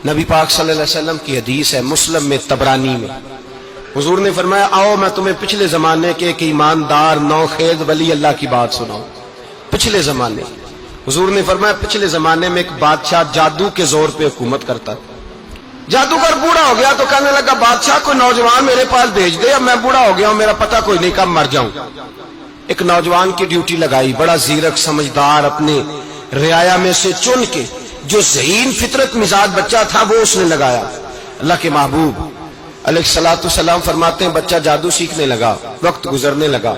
نبی پاک صلی اللہ علیہ وسلم کی حدیث ہے مسلم میں طبرانی میں، حضور نے فرمایا آؤ میں تمہیں پچھلے زمانے کے ایک ایماندار نوخیز ولی اللہ کی بات سناؤں۔ پچھلے زمانے حضور نے فرمایا پچھلے زمانے میں ایک بادشاہ جادو کے زور پہ حکومت کرتا تھا۔ جادوگر بوڑھا ہو گیا تو کہنے لگا بادشاہ کوئی نوجوان میرے پاس بھیج دے، اب میں بوڑھا ہو گیا ہوں، میرا پتہ کوئی نہیں کب مر جاؤں۔ ایک نوجوان کی ڈیوٹی لگائی، بڑا زیرک سمجھدار، اپنے رعایا میں سے چن کے جو ذہین فطرت مزاج بچہ تھا وہ اس نے لگایا۔ اللہ کے محبوب علیہ الصلوۃ والسلام فرماتے ہیں بچہ جادو سیکھنے لگا، وقت گزرنے لگا۔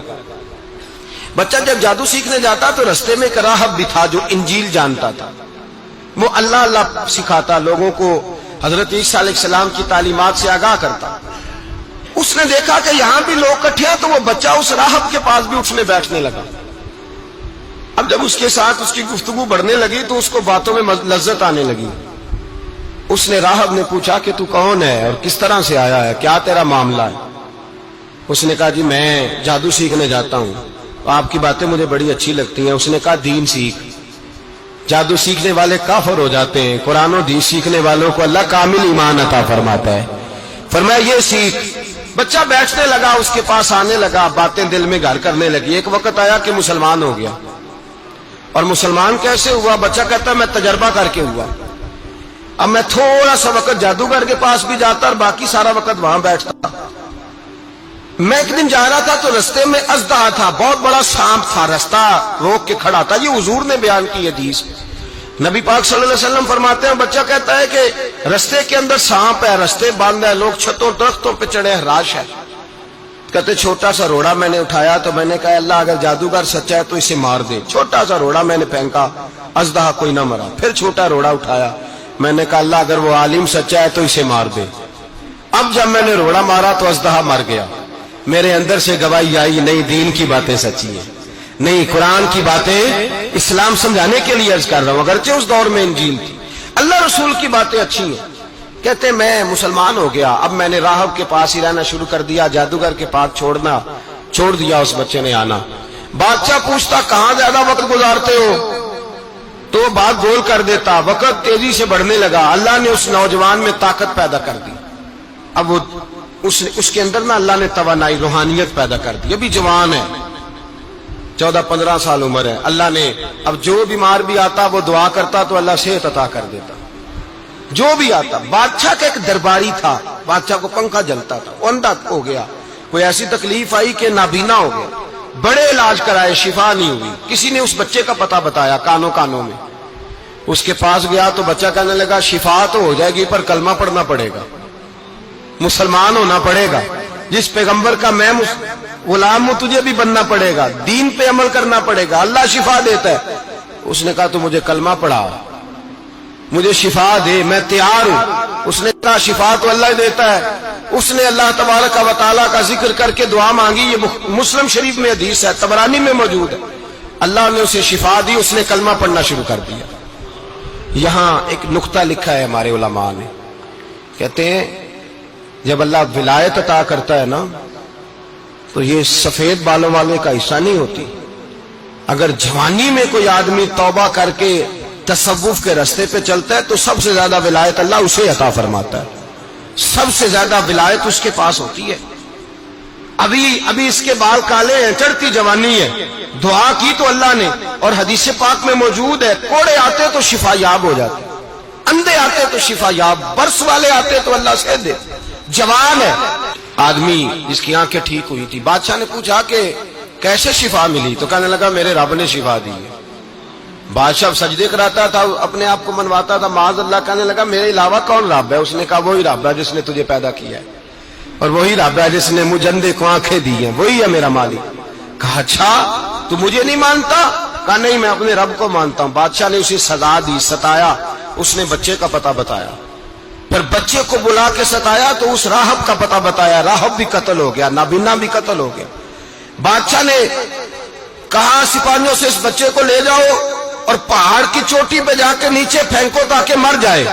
بچہ جب جادو سیکھنے جاتا تو رستے میں ایک راہب بھی تھا جو انجیل جانتا تھا، وہ اللہ اللہ سکھاتا، لوگوں کو حضرت عیسیٰ علیہ السلام کی تعلیمات سے آگاہ کرتا۔ اس نے دیکھا کہ یہاں بھی لوگ اکٹھے ہیں تو وہ بچہ اس راہب کے پاس بھی اٹھنے بیٹھنے لگا۔ اب جب اس کے ساتھ اس کی گفتگو بڑھنے لگی تو اس کو باتوں میں لذت آنے لگی۔ اس نے راہب نے پوچھا کہ تو کون ہے اور کس طرح سے آیا ہے، کیا تیرا معاملہ ہے؟ اس نے کہا جی میں جادو سیکھنے جاتا ہوں، آپ کی باتیں مجھے بڑی اچھی لگتی ہیں۔ اس نے کہا دین سیکھ، جادو سیکھنے والے کافر ہو جاتے ہیں، قرآن و حدیث سیکھنے والوں کو اللہ کامل ایمان عطا فرماتا ہے۔ فرمایا یہ سیکھ۔ بچہ بیٹھنے لگا، اس کے پاس آنے لگا، باتیں دل میں گھر کرنے لگی۔ ایک وقت آیا کہ مسلمان ہو گیا، اور مسلمان کیسے ہوا؟ بچہ کہتا ہے میں تجربہ کر کے ہوا۔ اب میں تھوڑا سا وقت جادوگر کے پاس بھی جاتا اور باقی سارا وقت وہاں بیٹھتا۔ میں ایک دن جا رہا تھا تو رستے میں اژدہا تھا، بہت بڑا سانپ تھا، رستہ روک کے کھڑا تھا۔ یہ حضور نے بیان کی حدیث۔ نبی پاک صلی اللہ علیہ وسلم فرماتے ہیں بچہ کہتا ہے کہ رستے کے اندر سانپ ہے، رستے بند ہے، لوگ چھتوں درختوں پہ چڑھے ہیں، راش ہے۔ کہتے چھوٹا سا روڑا میں نے اٹھایا تو میں نے کہا اللہ اگر جادوگر سچا ہے تو اسے مار دے۔ چھوٹا سا روڑا میں نے پھینکا، اژدہا کوئی نہ مرا۔ پھر چھوٹا روڑا اٹھایا، میں نے کہا اللہ اگر وہ عالم سچا ہے تو اسے مار دے۔ اب جب میں نے روڑا مارا تو اژدہا مر گیا۔ میرے اندر سے گواہی آئی نہیں دین کی باتیں سچی ہیں، نہیں قرآن کی باتیں اسلام سمجھانے کے لیے عرض کر رہا ہوں، اگرچہ اس دور میں انجیل تھی، اللہ رسول کی باتیں اچھی ہیں۔ کہتے میں مسلمان ہو گیا، اب میں نے راہب کے پاس ہی رہنا شروع کر دیا، جادوگر کے پاس چھوڑ دیا اس بچے نے آنا۔ بادشاہ پوچھتا کہاں زیادہ وقت گزارتے ہو تو بات گول کر دیتا، وقت تیزی سے بڑھنے لگا۔ اللہ نے اس نوجوان میں طاقت پیدا کر دی، اب وہ اس کے اندر نا اللہ نے توانائی روحانیت پیدا کر دی، ابھی جوان ہے، 14-15 سال عمر ہے۔ اللہ نے اب جو بیمار بھی آتا وہ دعا کرتا تو اللہ صحت عطا کر دیتا، جو بھی آتا۔ بادشاہ کا ایک درباری تھا، بادشاہ کو پنکھا جلتا تھا، وہ اندھا ہو گیا، کوئی ایسی تکلیف آئی کہ نابینا ہو گیا، بڑے علاج کرائے شفا نہیں ہوئی۔ کسی نے اس بچے کا پتہ بتایا کانوں میں، اس کے پاس گیا تو بچہ کہنے لگا شفا تو ہو جائے گی پر کلمہ پڑھنا پڑے گا، مسلمان ہونا پڑے گا، جس پیغمبر کا میں غلام ہوں تجھے بھی بننا پڑے گا، دین پہ عمل کرنا پڑے گا، اللہ شفا دیتا ہے۔ اس نے کہا تو مجھے کلمہ پڑھا، مجھے شفا دے، میں تیار ہوں۔ اس نے کہا شفا تو اللہ دیتا ہے۔ اس نے اللہ تبارک و تعالیٰ کا ذکر کر کے دعا مانگی، یہ مسلم شریف میں حدیث ہے، طبرانی میں موجود ہے۔ اللہ نے اسے شفا دی، اس نے کلمہ پڑھنا شروع کر دیا۔ یہاں ایک نقطہ لکھا ہے ہمارے علماء نے، کہتے ہیں جب اللہ ولایت عطا کرتا ہے نا تو یہ سفید بالوں والے کا حصہ نہیں ہوتی۔ اگر جوانی میں کوئی آدمی توبہ کر کے تصوف کے راستے پہ چلتا ہے تو سب سے زیادہ ولایت اللہ اسے عطا فرماتا ہے، سب سے زیادہ ولایت اس کے پاس ہوتی ہے۔ ابھی اس کے بال کالے ہیں، چڑھتی جوانی ہے، دعا کی تو اللہ نے، اور حدیث پاک میں موجود ہے کوڑے آتے تو شفا یاب ہو جاتے، اندھے آتے تو شفا یاب، برس والے آتے تو اللہ سے دے۔ جوان ہے آدمی جس کی آنکھیں ٹھیک ہوئی تھی، بادشاہ نے پوچھا کہ کیسے شفا ملی تو کہنے لگا میرے رب نے شفا دی ہے۔ بادشاہ سجدے کراتا تھا، اپنے آپ کو منواتا تھا معاذ اللہ، کہنے لگا میرے علاوہ کون رب ہے؟ اس نے کہا وہی رب ہے جس نے تجھے پیدا کیا ہے، اور وہی رب ہے جس نے مجھ اندھے کو آنکھیں دی ہیں، وہی ہے میرا مالک۔ کہا اچھا تو مجھے نہیں مانتا؟ کہا نہیں میں اپنے رب کو مانتا ہوں۔ بادشاہ نے اسے سزا دی، ستایا، اس نے بچے کا پتہ بتایا، پھر بچے کو بلا کے ستایا تو اس راہب کا پتہ بتایا، راہب بھی قتل ہو گیا، نابینا بھی قتل ہو گیا۔ بادشاہ نے کہا سپاہیوں سے اس بچے کو لے جاؤ اور پہاڑ کی چوٹی پہ جا کے نیچے پھینکو تاکہ مر جائے۔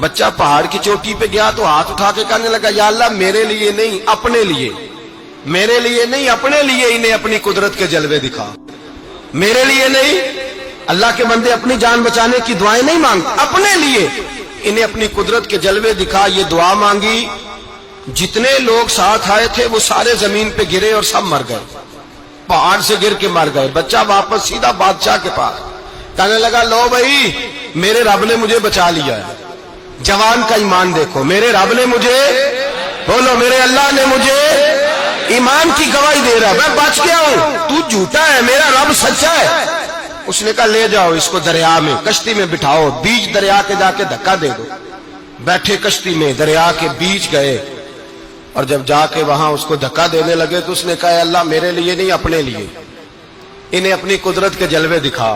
بچہ پہاڑ کی چوٹی پہ گیا تو ہاتھ اٹھا کے کہنے لگا یا اللہ میرے لیے نہیں اپنے لیے، میرے لیے نہیں اپنے لیے انہیں اپنی قدرت کے جلوے دکھا، میرے لیے نہیں اللہ کے بندے اپنی جان بچانے کی دعائیں نہیں مانگتے، اپنے لیے انہیں اپنی قدرت کے جلوے دکھا یہ دعا مانگی، جتنے لوگ ساتھ آئے تھے وہ سارے زمین پہ گرے اور سب مر گئے، پہاڑ سے گر کے مر گئے۔ بچہ واپس سیدھا بادشاہ کے پاس کہنے لگا لو بھائی میرے رب نے مجھے بچا لیا ہے۔ جوان کا ایمان دیکھو، میرے رب نے مجھے، بولو میرے اللہ نے مجھے ایمان کی گواہی دے رہا، میں بچ گیا ہوں، تو جھوٹا ہے، میرا رب سچا ہے۔ اس نے کہا لے جاؤ اس کو دریا میں، کشتی میں بٹھاؤ، بیچ دریا کے جا کے دھکا دے دو۔ بیٹھے کشتی میں، دریا کے بیچ گئے، اور جب جا کے وہاں اس کو دھکا دینے لگے تو اس نے کہا اللہ میرے لیے نہیں اپنے لیے، انہیں اپنی قدرت کے جلوے دکھا۔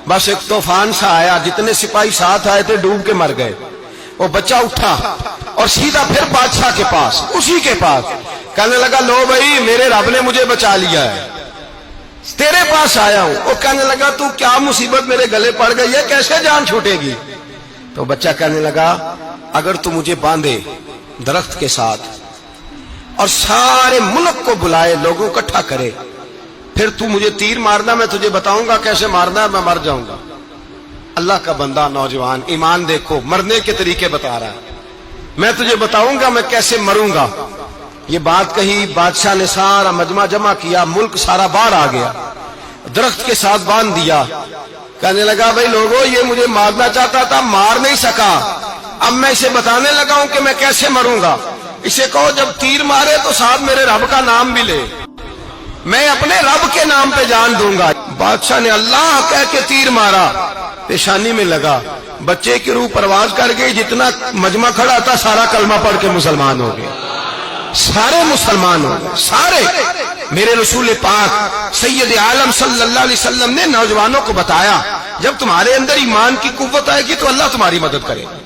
بس ایک طوفان سا آیا، جتنے سپاہی ساتھ آئے تھے ڈوب کے مر گئے۔ وہ بچہ اٹھا اور سیدھا پھر بادشاہ کے پاس، اسی کے پاس کہنے لگا لو بھائی میرے رب نے مجھے بچا لیا ہے، تیرے پاس آیا ہوں۔ وہ کہنے لگا تو کیا مصیبت میرے گلے پڑ گئی ہے، کیسے جان چھوٹے گی؟ تو بچہ کہنے لگا اگر تو مجھے باندھے درخت کے ساتھ اور سارے ملک کو بلائے، لوگوں کو اکٹھا کرے، پھر تو مجھے تیر مارنا، میں تجھے بتاؤں گا کیسے مارنا ہے، میں مر جاؤں گا۔ اللہ کا بندہ نوجوان ایمان دیکھو، مرنے کے طریقے بتا رہا ہے، میں تجھے بتاؤں گا میں کیسے مروں گا۔ یہ بات کہی، بادشاہ نے سارا مجمع جمع کیا، ملک سارا باہر آ گیا، درخت کے ساتھ باندھ دیا۔ کہنے لگا بھائی لوگوں یہ مجھے مارنا چاہتا تھا، مار نہیں سکا، اب میں اسے بتانے لگا ہوں کہ میں کیسے مروں گا۔ اسے کہو جب تیر مارے تو ساتھ میرے رب کا نام بھی لے، میں اپنے رب کے نام پہ جان دوں گا۔ بادشاہ نے اللہ کہہ کے تیر مارا، پیشانی میں لگا، بچے کی روح پرواز کر گئی، جتنا مجمع کھڑا تھا سارا کلمہ پڑھ کے مسلمان ہو گئے، سارے مسلمان ہو گئے سارے۔ میرے رسول پاک سید عالم صلی اللہ علیہ وسلم نے نوجوانوں کو بتایا جب تمہارے اندر ایمان کی قوت آئے گی تو اللہ تمہاری مدد کرے گا۔